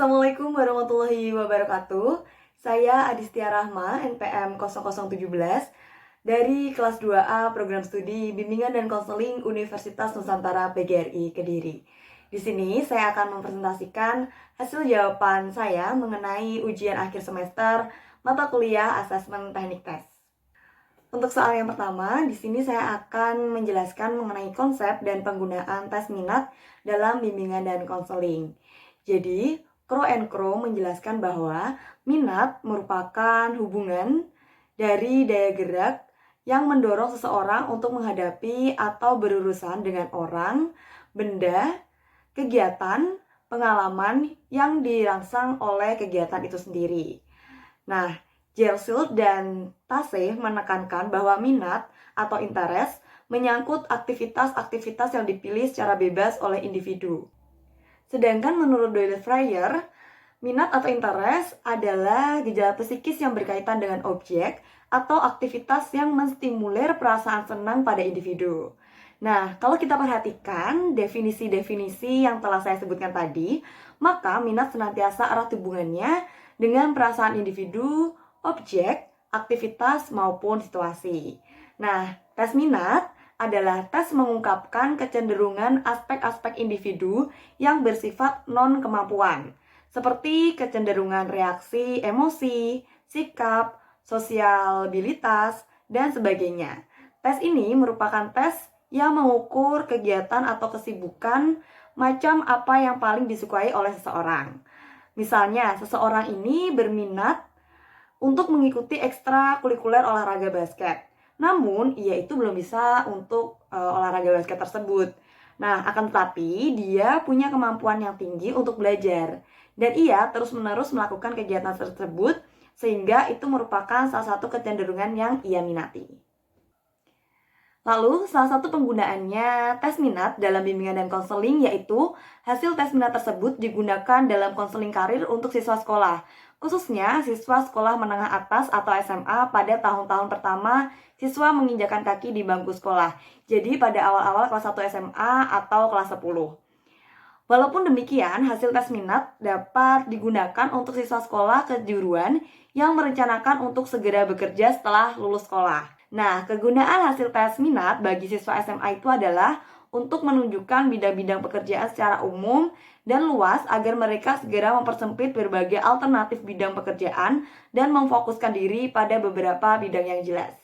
Assalamualaikum warahmatullahi wabarakatuh. Saya Adistia Rahma, NPM 0017 dari kelas 2A Program Studi Bimbingan dan Konseling Universitas Nusantara PGRI Kediri. Di sini saya akan mempresentasikan hasil jawaban saya mengenai ujian akhir semester mata kuliah Asesmen Teknik Tes. Untuk soal yang pertama, di sini saya akan menjelaskan mengenai konsep dan penggunaan tes minat dalam bimbingan dan konseling. Jadi, Crow and Crow menjelaskan bahwa minat merupakan hubungan dari daya gerak yang mendorong seseorang untuk menghadapi atau berurusan dengan orang, benda, kegiatan, pengalaman yang dirangsang oleh kegiatan itu sendiri. Nah, Gelshild dan Taseh menekankan bahwa minat atau interest menyangkut aktivitas-aktivitas yang dipilih secara bebas oleh individu. Sedangkan menurut Doyle Fryer, minat atau interest adalah gejala psikis yang berkaitan dengan objek atau aktivitas yang menstimulir perasaan senang pada individu. Nah, kalau kita perhatikan definisi-definisi yang telah saya sebutkan tadi, maka minat senantiasa erat hubungannya dengan perasaan individu, objek, aktivitas, maupun situasi. Nah, tes minat adalah tes mengungkapkan kecenderungan aspek-aspek individu yang bersifat non-kemampuan, seperti kecenderungan reaksi emosi, sikap, sosialitas, dan sebagainya. Tes ini merupakan tes yang mengukur kegiatan atau kesibukan macam apa yang paling disukai oleh seseorang. Misalnya, seseorang ini berminat untuk mengikuti ekstrakurikuler olahraga basket. Namun, ia itu belum bisa untuk olahraga basket tersebut. Nah, akan tetapi dia punya kemampuan yang tinggi untuk belajar. Dan ia terus-menerus melakukan kegiatan tersebut, sehingga itu merupakan salah satu kecenderungan yang ia minati. Lalu, salah satu penggunaannya tes minat dalam bimbingan dan konseling yaitu hasil tes minat tersebut digunakan dalam konseling karir untuk siswa sekolah, khususnya siswa sekolah menengah atas atau SMA pada tahun-tahun pertama siswa menginjakan kaki di bangku sekolah. Jadi pada awal-awal kelas 1 SMA atau kelas 10. Walaupun demikian, hasil tes minat dapat digunakan untuk siswa sekolah kejuruan yang merencanakan untuk segera bekerja setelah lulus sekolah. Nah, kegunaan hasil tes minat bagi siswa SMA itu adalah untuk menunjukkan bidang-bidang pekerjaan secara umum dan luas agar mereka segera mempersempit berbagai alternatif bidang pekerjaan dan memfokuskan diri pada beberapa bidang yang jelas.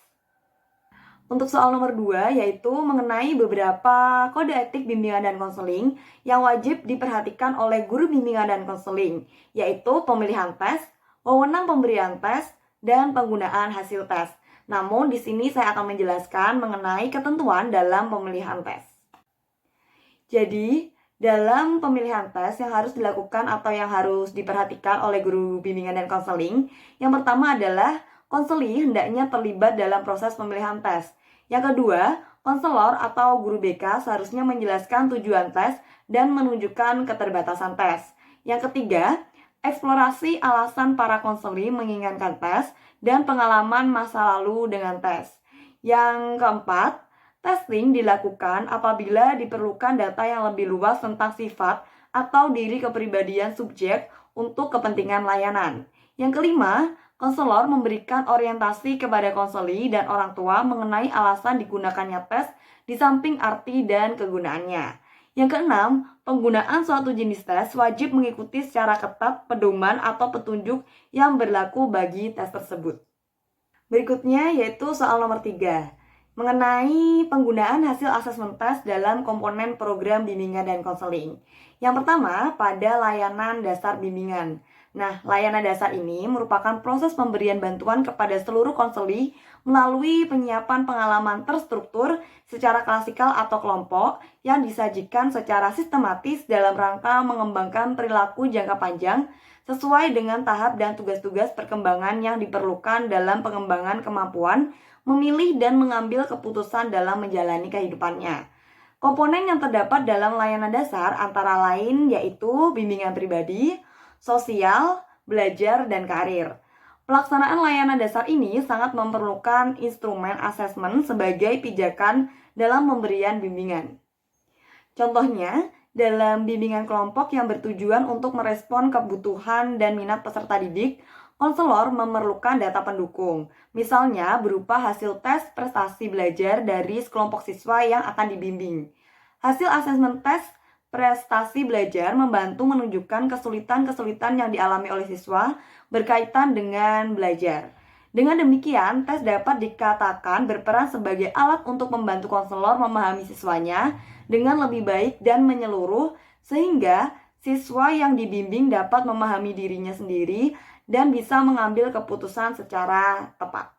Untuk soal nomor 2, yaitu mengenai beberapa kode etik bimbingan dan konseling yang wajib diperhatikan oleh guru bimbingan dan konseling, yaitu pemilihan tes, wewenang pemberian tes, dan penggunaan hasil tes. Namun, di sini saya akan menjelaskan mengenai ketentuan dalam pemilihan tes. Jadi, dalam pemilihan tes yang harus dilakukan atau yang harus diperhatikan oleh guru bimbingan dan konseling, yang pertama adalah konseli hendaknya terlibat dalam proses pemilihan tes. Yang kedua, konselor atau guru BK seharusnya menjelaskan tujuan tes dan menunjukkan keterbatasan tes. Yang ketiga, eksplorasi alasan para konseli menginginkan tes dan pengalaman masa lalu dengan tes. Yang keempat, testing dilakukan apabila diperlukan data yang lebih luas tentang sifat atau diri kepribadian subjek untuk kepentingan layanan. Yang kelima, konselor memberikan orientasi kepada konseli dan orang tua mengenai alasan digunakannya tes di samping arti dan kegunaannya. Yang keenam, penggunaan suatu jenis tes wajib mengikuti secara ketat pedoman atau petunjuk yang berlaku bagi tes tersebut. Berikutnya yaitu soal nomor 3, mengenai penggunaan hasil asesmen tes dalam komponen program bimbingan dan konseling. Yang pertama, pada layanan dasar bimbingan. Nah, layanan dasar ini merupakan proses pemberian bantuan kepada seluruh konseli melalui penyiapan pengalaman terstruktur secara klasikal atau kelompok yang disajikan secara sistematis dalam rangka mengembangkan perilaku jangka panjang sesuai dengan tahap dan tugas-tugas perkembangan yang diperlukan dalam pengembangan kemampuan memilih dan mengambil keputusan dalam menjalani kehidupannya. Komponen yang terdapat dalam layanan dasar antara lain yaitu bimbingan pribadi, sosial, belajar, dan karir. Pelaksanaan layanan dasar ini sangat memerlukan instrumen asesmen sebagai pijakan dalam pemberian bimbingan. Contohnya, dalam bimbingan kelompok yang bertujuan untuk merespon kebutuhan dan minat peserta didik, konselor memerlukan data pendukung, misalnya berupa hasil tes prestasi belajar dari sekelompok siswa yang akan dibimbing. Hasil asesmen tes prestasi belajar membantu menunjukkan kesulitan-kesulitan yang dialami oleh siswa berkaitan dengan belajar. Dengan demikian, tes dapat dikatakan berperan sebagai alat untuk membantu konselor memahami siswanya dengan lebih baik dan menyeluruh, sehingga siswa yang dibimbing dapat memahami dirinya sendiri dan bisa mengambil keputusan secara tepat.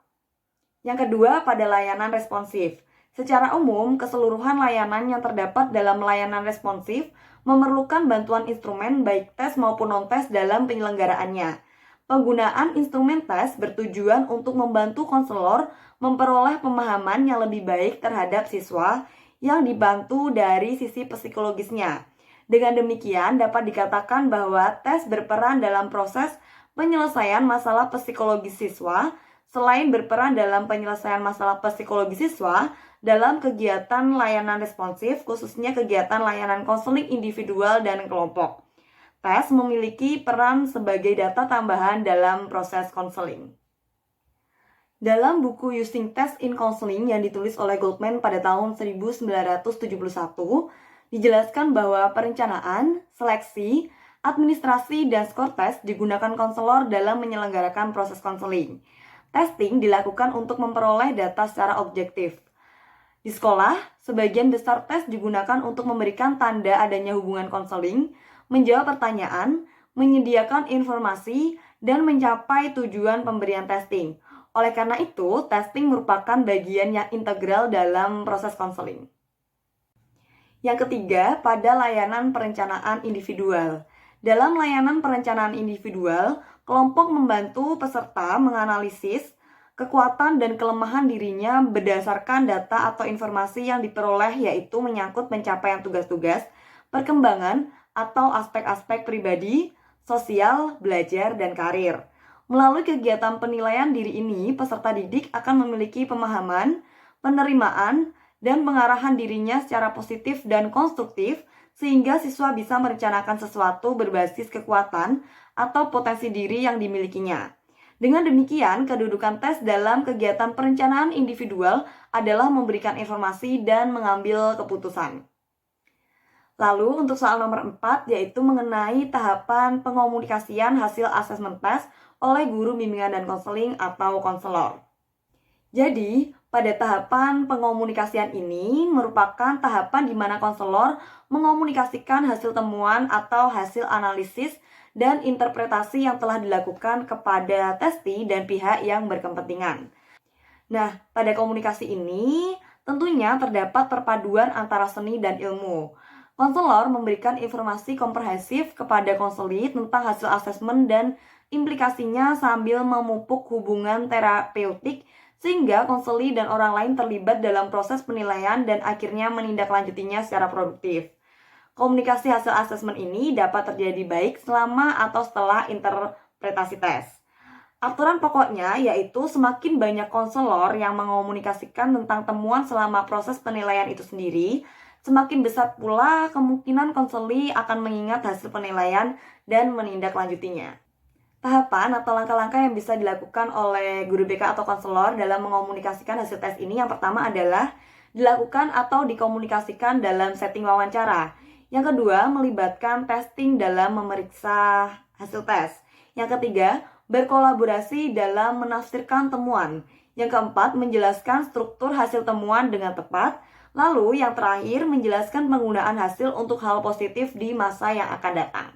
Yang kedua, pada layanan responsif. Secara umum, keseluruhan layanan yang terdapat dalam layanan responsif memerlukan bantuan instrumen baik tes maupun non-tes dalam penyelenggaraannya. Penggunaan instrumen tes bertujuan untuk membantu konselor memperoleh pemahaman yang lebih baik terhadap siswa yang dibantu dari sisi psikologisnya. Dengan demikian, dapat dikatakan bahwa tes berperan dalam proses penyelesaian masalah psikologis siswa, selain berperan dalam penyelesaian masalah psikologis siswa dalam kegiatan layanan responsif, khususnya kegiatan layanan konseling individual dan kelompok. Tes memiliki peran sebagai data tambahan dalam proses konseling. Dalam buku Using Test in Counseling yang ditulis oleh Goldman pada tahun 1971, dijelaskan bahwa perencanaan, seleksi, administrasi, dan skor tes digunakan konselor dalam menyelenggarakan proses konseling. Testing dilakukan untuk memperoleh data secara objektif. Di sekolah, sebagian besar tes digunakan untuk memberikan tanda adanya hubungan konseling, menjawab pertanyaan, menyediakan informasi, dan mencapai tujuan pemberian testing. Oleh karena itu, testing merupakan bagian yang integral dalam proses konseling. Yang ketiga, pada layanan perencanaan individual. Dalam layanan perencanaan individual, kelompok membantu peserta menganalisis kekuatan dan kelemahan dirinya berdasarkan data atau informasi yang diperoleh, yaitu menyangkut pencapaian tugas-tugas, perkembangan, atau aspek-aspek pribadi, sosial, belajar, dan karir. Melalui kegiatan penilaian diri ini, peserta didik akan memiliki pemahaman, penerimaan, dan pengarahan dirinya secara positif dan konstruktif, sehingga siswa bisa merencanakan sesuatu berbasis kekuatan atau potensi diri yang dimilikinya. Dengan demikian, kedudukan tes dalam kegiatan perencanaan individual adalah memberikan informasi dan mengambil keputusan. Lalu untuk soal nomor 4, yaitu mengenai tahapan pengomunikasian hasil asesmen tes oleh guru bimbingan dan konseling atau konselor. Jadi, pada tahapan pengomunikasian ini merupakan tahapan di mana konselor mengomunikasikan hasil temuan atau hasil analisis dan interpretasi yang telah dilakukan kepada testi dan pihak yang berkepentingan. Nah, pada komunikasi ini tentunya terdapat perpaduan antara seni dan ilmu. Konselor memberikan informasi komprehensif kepada konseli tentang hasil asesmen dan implikasinya sambil memupuk hubungan terapeutik sehingga konseli dan orang lain terlibat dalam proses penilaian dan akhirnya menindaklanjutinya secara produktif. Komunikasi hasil asesmen ini dapat terjadi baik selama atau setelah interpretasi tes. Aturan pokoknya yaitu semakin banyak konselor yang mengomunikasikan tentang temuan selama proses penilaian itu sendiri, semakin besar pula kemungkinan konseli akan mengingat hasil penilaian dan menindaklanjutinya. Tahapan atau langkah-langkah yang bisa dilakukan oleh guru BK atau konselor dalam mengomunikasikan hasil tes ini, yang pertama adalah dilakukan atau dikomunikasikan dalam setting wawancara. Yang kedua, melibatkan testing dalam memeriksa hasil tes. Yang ketiga, berkolaborasi dalam menafsirkan temuan. Yang keempat, menjelaskan struktur hasil temuan dengan tepat. Lalu yang terakhir, menjelaskan penggunaan hasil untuk hal positif di masa yang akan datang.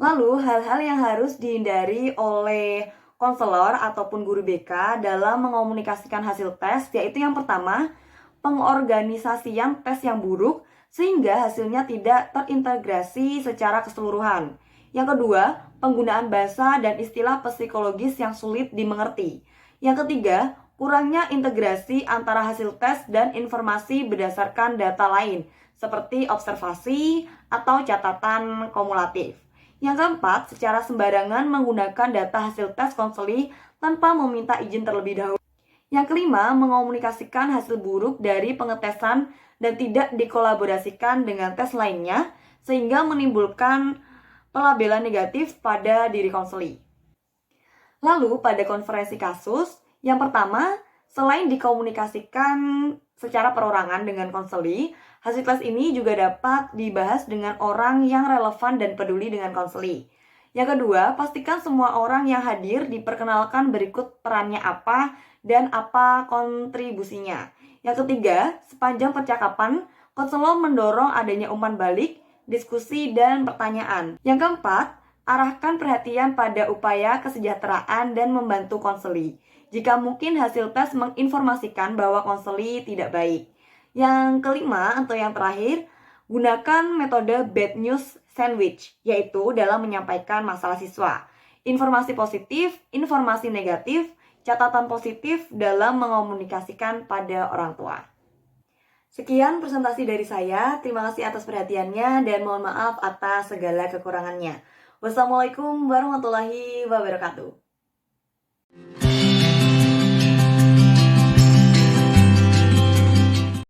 Lalu, hal-hal yang harus dihindari oleh konselor ataupun guru BK dalam mengomunikasikan hasil tes, yaitu yang pertama, pengorganisasian tes yang buruk sehingga hasilnya tidak terintegrasi secara keseluruhan. Yang kedua, penggunaan bahasa dan istilah psikologis yang sulit dimengerti. Yang ketiga, kurangnya integrasi antara hasil tes dan informasi berdasarkan data lain, seperti observasi atau catatan kumulatif. Yang keempat, secara sembarangan menggunakan data hasil tes konseli tanpa meminta izin terlebih dahulu. Yang kelima, mengomunikasikan hasil buruk dari pengetesan dan tidak dikolaborasikan dengan tes lainnya sehingga menimbulkan pelabelan negatif pada diri konseli. Lalu pada konferensi kasus, yang pertama, selain dikomunikasikan secara perorangan dengan konseli, hasil tes ini juga dapat dibahas dengan orang yang relevan dan peduli dengan konseli. Yang kedua, pastikan semua orang yang hadir diperkenalkan berikut perannya apa dan apa kontribusinya. Yang ketiga, sepanjang percakapan, konselor mendorong adanya umpan balik, diskusi, dan pertanyaan. Yang keempat, arahkan perhatian pada upaya kesejahteraan dan membantu konseli. Jika mungkin hasil tes menginformasikan bahwa konseli tidak baik. Yang kelima atau yang terakhir, gunakan metode bad news sandwich, yaitu dalam menyampaikan masalah siswa. Informasi positif, informasi negatif, catatan positif dalam mengomunikasikan pada orang tua. Sekian presentasi dari saya, terima kasih atas perhatiannya dan mohon maaf atas segala kekurangannya. Wassalamualaikum warahmatullahi wabarakatuh.